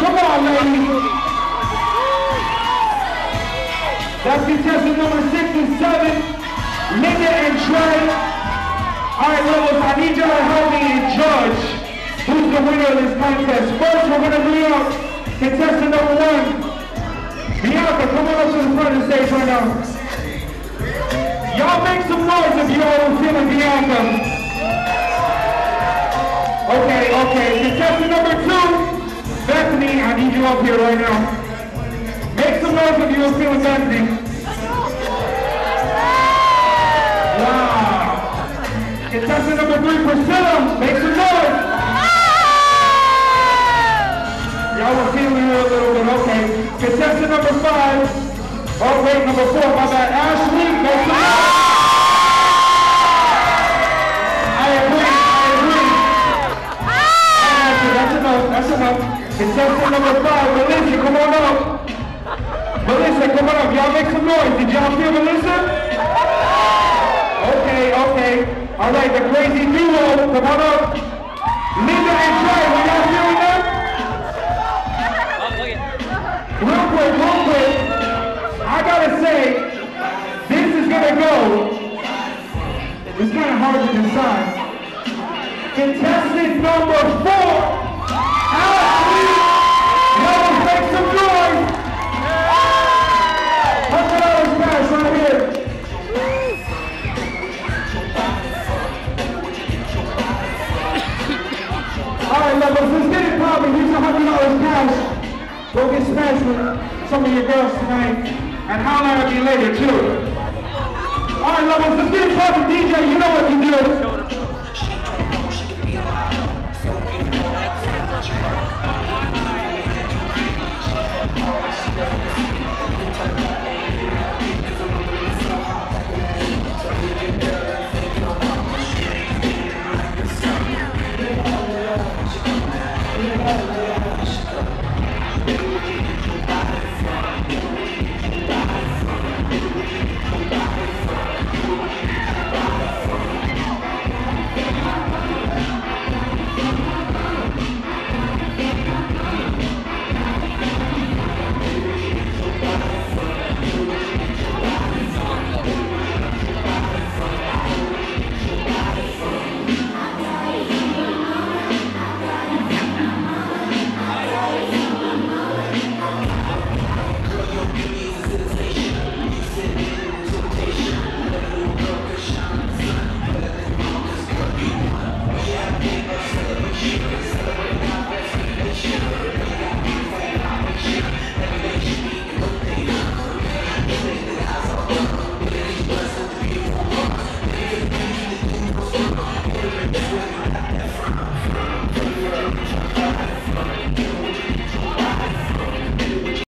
Come on, ladies. That's contestant number 6 and 7, Linda and Trey. All right, levels, I need y'all to help me and judge who's the winner of this contest. First, we're going to bring up contestant number 1, Bianca. Come on up to the front of the stage right now. Y'all make some noise if you all feeling Bianca. Okay. Contestant number 2, Bethany. I need you up here right now. Make some noise if you were feeling Bethany. Wow. Contestant number 3, Priscilla. Make some noise. Y'all were feeling her a little bit, okay. Contestant number 5. Oh wait, number 4, my bad. Ashley, make some noise. I agree. That's enough. Contestant number 5, Melissa, come on up. Melissa, come on up. Y'all make some noise. Did y'all feel Melissa? Okay. All right, the crazy duo, come on up. Linda and Trey, were y'all feeling them? Real quick. I gotta say, this is gonna go. It's kind of hard to decide. Contestant number 4, Ashley. Y'all make some noise. $100 cash right here. Alright, lovers, let's get it poppin'. Here's $100 cash. Go get smashed with some of your girls tonight. And holler at me later, too. Alright, lovers, let's get it poppin'. DJ, you know what to do.